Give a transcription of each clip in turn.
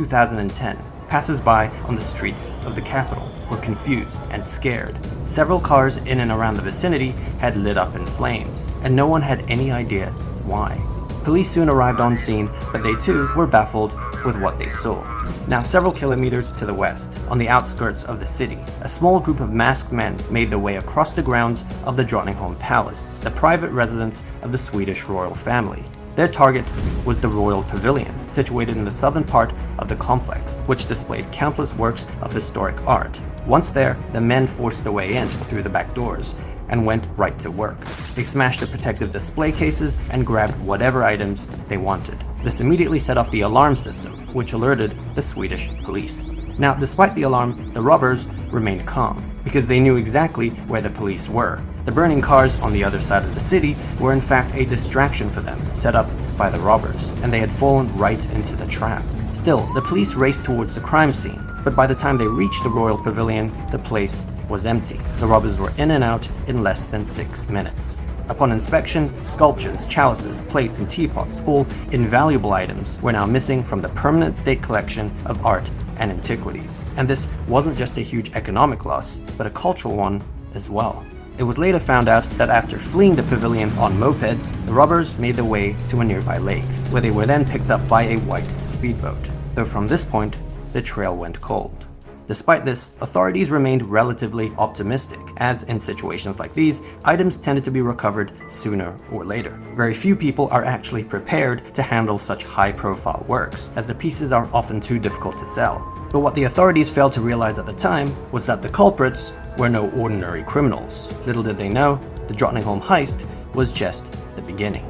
2010, passers-by on the streets of the capital were confused and scared. Several cars in and around the vicinity had lit up in flames, and no one had any idea why. Police soon arrived on scene, but they too were baffled with what they saw. Now, several kilometers to the west, on the outskirts of the city, a small group of masked men made their way across the grounds of the Drottningholm Palace, the private residence of the Swedish royal family. Their target was the Royal Pavilion, situated in the southern part of the complex, which displayed countless works of historic art. Once there, the men forced their way in through the back doors and went right to work. They smashed the protective display cases and grabbed whatever items they wanted. This immediately set off the alarm system, which alerted the Swedish police. Now, despite the alarm, the robbers remained calm, because they knew exactly where the police were. The burning cars on the other side of the city were in fact a distraction for them, set up by the robbers, and they had fallen right into the trap. Still, the police raced towards the crime scene, but by the time they reached the Royal Pavilion, the place was empty. The robbers were in and out in less than 6 minutes. Upon inspection, sculptures, chalices, plates, and teapots, all invaluable items, were now missing from the permanent state collection of art and antiquities. And this wasn't just a huge economic loss, but a cultural one as well. It was later found out that after fleeing the pavilion on mopeds, the robbers made their way to a nearby lake, where they were then picked up by a white speedboat. Though from this point, the trail went cold. Despite this, authorities remained relatively optimistic, as in situations like these, items tended to be recovered sooner or later. Very few people are actually prepared to handle such high-profile works, as the pieces are often too difficult to sell. But what the authorities failed to realize at the time was that the culprits were no ordinary criminals. Little did they know, the Drottningholm heist was just the beginning.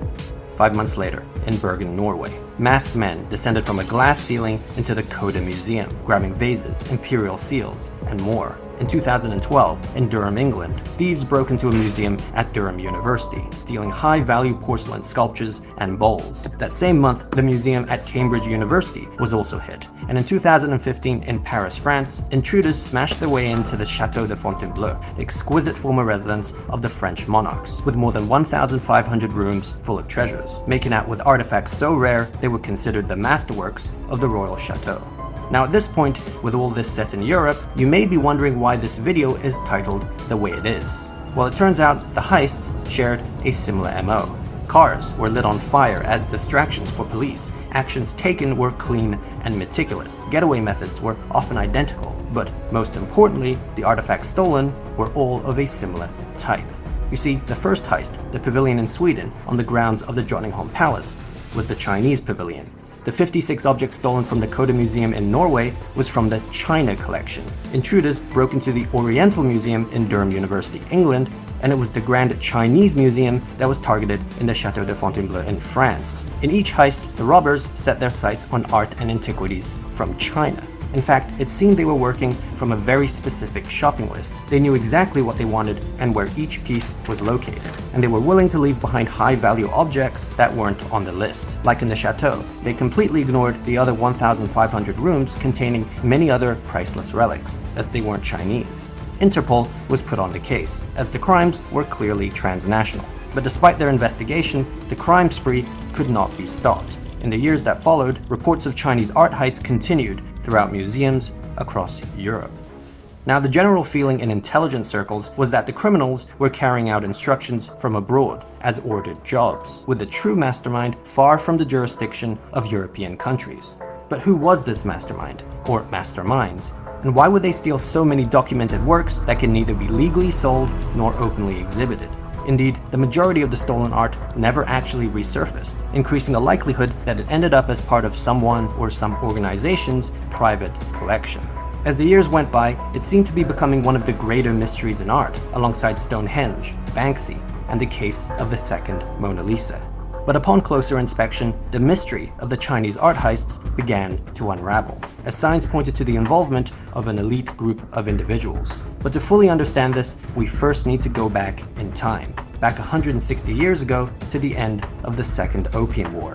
5 months later, in Bergen, Norway, masked men descended from a glass ceiling into the Qing Museum, grabbing vases, imperial seals, and more. In 2012, in Durham, England, thieves broke into a museum at Durham University, stealing high-value porcelain sculptures and bowls. That same month, the museum at Cambridge University was also hit. And in 2015, in Paris, France, intruders smashed their way into the Château de Fontainebleau, the exquisite former residence of the French monarchs, with more than 1,500 rooms full of treasures, making out with artifacts so rare they were considered the masterworks of the royal chateau. Now at this point, with all this set in Europe, you may be wondering why this video is titled the way it is. Well, it turns out the heists shared a similar MO. Cars were lit on fire as distractions for police. Actions taken were clean and meticulous. Getaway methods were often identical, but most importantly, the artifacts stolen were all of a similar type. You see, the first heist, the pavilion in Sweden on the grounds of the Drottningholm Palace, was the Chinese pavilion. The 56 objects stolen from the Qing Museum in Norway was from the China collection. Intruders broke into the Oriental Museum in Durham University, England, and it was the Grand Chinese Museum that was targeted in the Château de Fontainebleau in France. In each heist, the robbers set their sights on art and antiquities from China. In fact, it seemed they were working from a very specific shopping list. They knew exactly what they wanted and where each piece was located, and they were willing to leave behind high-value objects that weren't on the list. Like in the chateau, they completely ignored the other 1,500 rooms containing many other priceless relics, as they weren't Chinese. Interpol was put on the case, as the crimes were clearly transnational. But despite their investigation, the crime spree could not be stopped. In the years that followed, reports of Chinese art heists continued throughout museums across Europe. Now, the general feeling in intelligence circles was that the criminals were carrying out instructions from abroad as ordered jobs, with the true mastermind far from the jurisdiction of European countries. But who was this mastermind, or masterminds, and why would they steal so many documented works that can neither be legally sold nor openly exhibited? Indeed, the majority of the stolen art never actually resurfaced, increasing the likelihood that it ended up as part of someone or some organization's private collection. As the years went by, it seemed to be becoming one of the greater mysteries in art, alongside Stonehenge, Banksy, and the case of the second Mona Lisa. But upon closer inspection, the mystery of the Chinese art heists began to unravel, as signs pointed to the involvement of an elite group of individuals. But to fully understand this, we first need to go back in time, back 160 years ago to the end of the Second Opium War.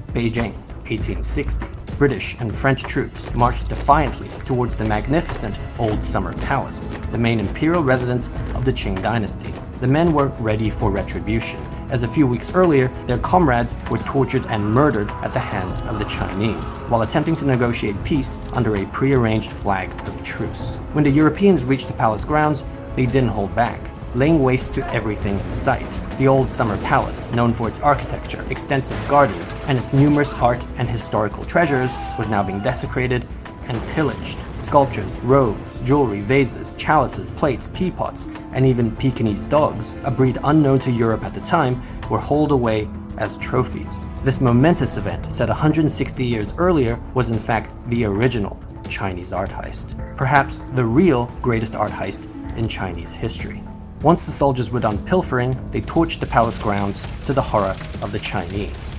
Beijing, 1860. British and French troops marched defiantly towards the magnificent Old Summer Palace, the main imperial residence of the Qing Dynasty. The men were ready for retribution, as a few weeks earlier, their comrades were tortured and murdered at the hands of the Chinese, while attempting to negotiate peace under a pre-arranged flag of truce. When the Europeans reached the palace grounds, they didn't hold back, laying waste to everything in sight. The old summer palace, known for its architecture, extensive gardens, and its numerous art and historical treasures, was now being desecrated and pillaged. Sculptures, robes, jewelry, vases, chalices, plates, teapots, and even Pekingese dogs, a breed unknown to Europe at the time, were hauled away as trophies. This momentous event, set 160 years earlier, was in fact the original Chinese art heist. Perhaps the real greatest art heist in Chinese history. Once the soldiers were done pilfering, they torched the palace grounds to the horror of the Chinese.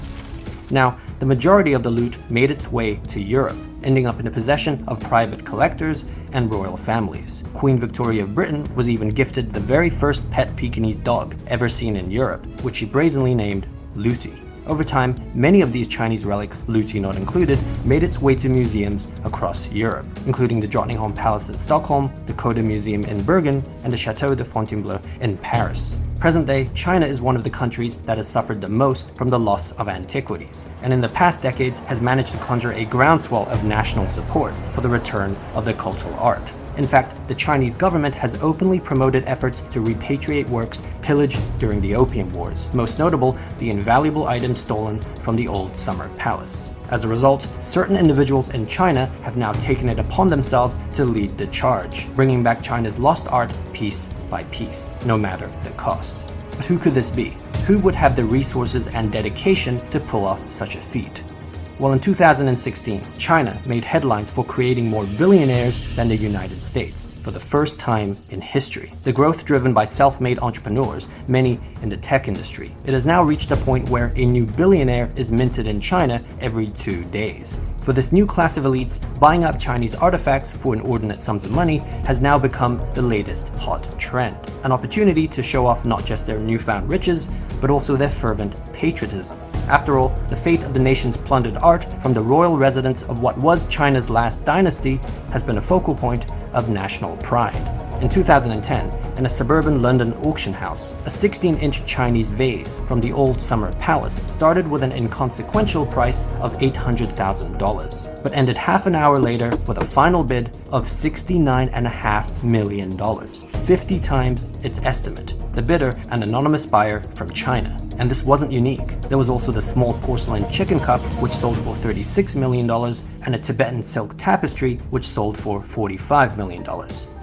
Now, the majority of the loot made its way to Europe, ending up in the possession of private collectors and royal families. Queen Victoria of Britain was even gifted the very first pet Pekingese dog ever seen in Europe, which she brazenly named Looty. Over time, many of these Chinese relics, Looty not included, made its way to museums across Europe, including the Drottningholm Palace in Stockholm, the Coda Museum in Bergen, and the Château de Fontainebleau in Paris. Present day, China is one of the countries that has suffered the most from the loss of antiquities, and in the past decades has managed to conjure a groundswell of national support for the return of their cultural art. In fact, the Chinese government has openly promoted efforts to repatriate works pillaged during the Opium Wars, most notable the invaluable items stolen from the old summer palace. As a result, certain individuals in China have now taken it upon themselves to lead the charge, bringing back China's lost art piece by piece, no matter the cost. But who could this be? Who would have the resources and dedication to pull off such a feat? Well, in 2016, China made headlines for creating more billionaires than the United States, for the first time in history. The growth driven by self-made entrepreneurs, many in the tech industry. It has now reached a point where a new billionaire is minted in China every 2 days. For this new class of elites, buying up Chinese artifacts for inordinate sums of money has now become the latest hot trend. An opportunity to show off not just their newfound riches, but also their fervent patriotism. After all, the fate of the nation's plundered art from the royal residence of what was China's last dynasty has been a focal point of national pride. In 2010, in a suburban London auction house, a 16-inch Chinese vase from the old summer palace started with an inconsequential price of $800,000, but ended half an hour later with a final bid of $69.5 million, 50 times its estimate. The bidder, an anonymous buyer from China. And this wasn't unique. There was also the small porcelain chicken cup, which sold for $36 million, and a Tibetan silk tapestry, which sold for $45 million.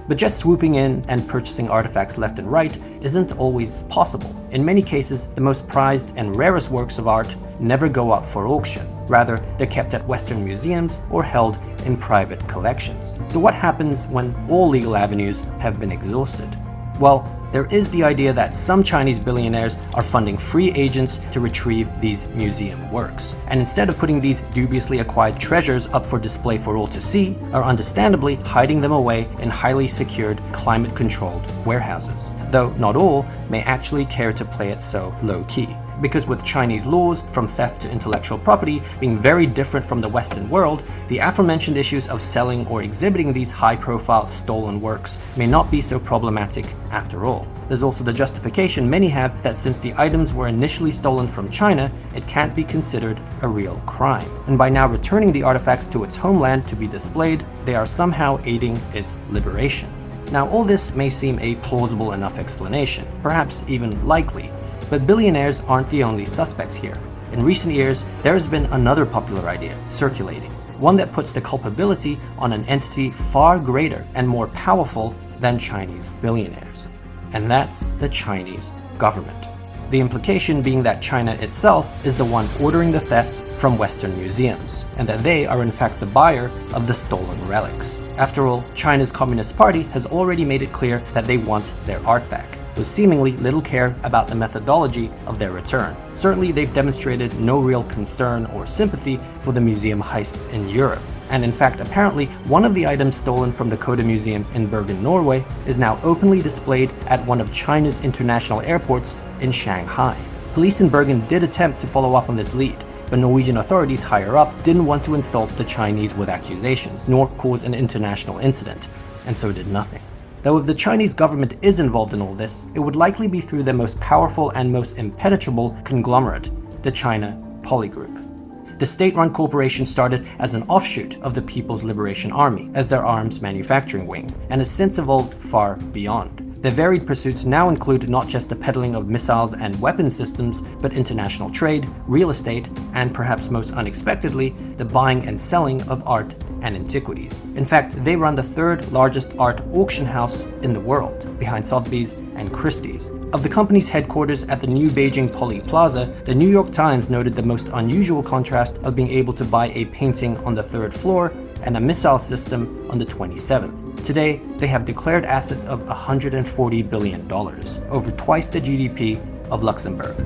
But just swooping in and purchasing artifacts left and right isn't always possible. In many cases, the most prized and rarest works of art never go up for auction. Rather, they're kept at Western museums or held in private collections. So what happens when all legal avenues have been exhausted? Well, there is the idea that some Chinese billionaires are funding free agents to retrieve these museum works. And instead of putting these dubiously acquired treasures up for display for all to see, are understandably hiding them away in highly secured, climate-controlled warehouses. Though not all may actually care to play it so low-key. Because with Chinese laws, from theft to intellectual property, being very different from the Western world, the aforementioned issues of selling or exhibiting these high-profile stolen works may not be so problematic after all. There's also the justification many have that since the items were initially stolen from China, it can't be considered a real crime. And by now returning the artifacts to its homeland to be displayed, they are somehow aiding its liberation. Now, all this may seem a plausible enough explanation, perhaps even likely, but billionaires aren't the only suspects here. In recent years, there has been another popular idea circulating, one that puts the culpability on an entity far greater and more powerful than Chinese billionaires. And that's the Chinese government. The implication being that China itself is the one ordering the thefts from Western museums, and that they are in fact the buyer of the stolen relics. After all, China's Communist Party has already made it clear that they want their art back, with seemingly little care about the methodology of their return. Certainly, they've demonstrated no real concern or sympathy for the museum heists in Europe. And in fact, apparently, one of the items stolen from the Coda Museum in Bergen, Norway, is now openly displayed at one of China's international airports in Shanghai. Police in Bergen did attempt to follow up on this lead, but Norwegian authorities higher up didn't want to insult the Chinese with accusations, nor cause an international incident, and so did nothing. Though if the Chinese government is involved in all this, it would likely be through their most powerful and most impenetrable conglomerate, the China Poly Group. The state-run corporation started as an offshoot of the People's Liberation Army as their arms manufacturing wing, and has since evolved far beyond. Their varied pursuits now include not just the peddling of missiles and weapon systems, but international trade, real estate, and perhaps most unexpectedly, the buying and selling of art and antiquities. In fact, they run the third largest art auction house in the world, behind Sotheby's and Christie's. Of the company's headquarters at the new Beijing Poly Plaza, the New York Times noted the most unusual contrast of being able to buy a painting on the 3rd floor and a missile system on the 27th. Today, they have declared assets of $140 billion, over twice the GDP of Luxembourg.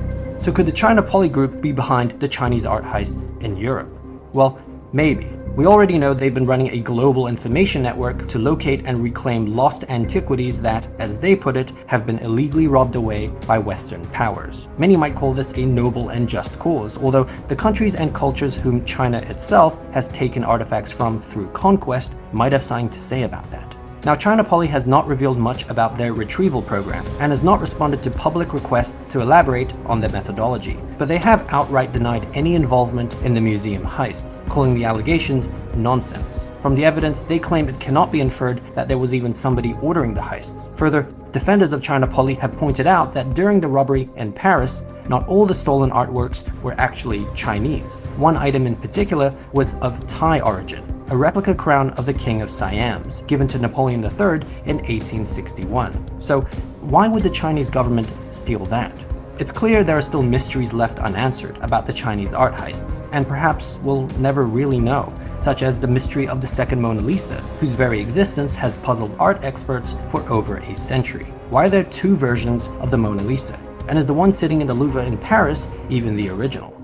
So could the China Poly Group be behind the Chinese art heists in Europe? Well, maybe. We already know they've been running a global information network to locate and reclaim lost antiquities that, as they put it, have been illegally robbed away by Western powers. Many might call this a noble and just cause, although the countries and cultures whom China itself has taken artifacts from through conquest might have something to say about that. Now, China Poly has not revealed much about their retrieval program and has not responded to public requests to elaborate on their methodology, but they have outright denied any involvement in the museum heists, calling the allegations nonsense. From the evidence, they claim it cannot be inferred that there was even somebody ordering the heists. Further, defenders of China Poly have pointed out that during the robbery in Paris, not all the stolen artworks were actually Chinese. One item in particular was of Thai origin, a replica crown of the King of Siam's, given to Napoleon III in 1861. So why would the Chinese government steal that? It's clear there are still mysteries left unanswered about the Chinese art heists, and perhaps we'll never really know, such as the mystery of the second Mona Lisa, whose very existence has puzzled art experts for over a century. Why are there two versions of the Mona Lisa? And is the one sitting in the Louvre in Paris even the original?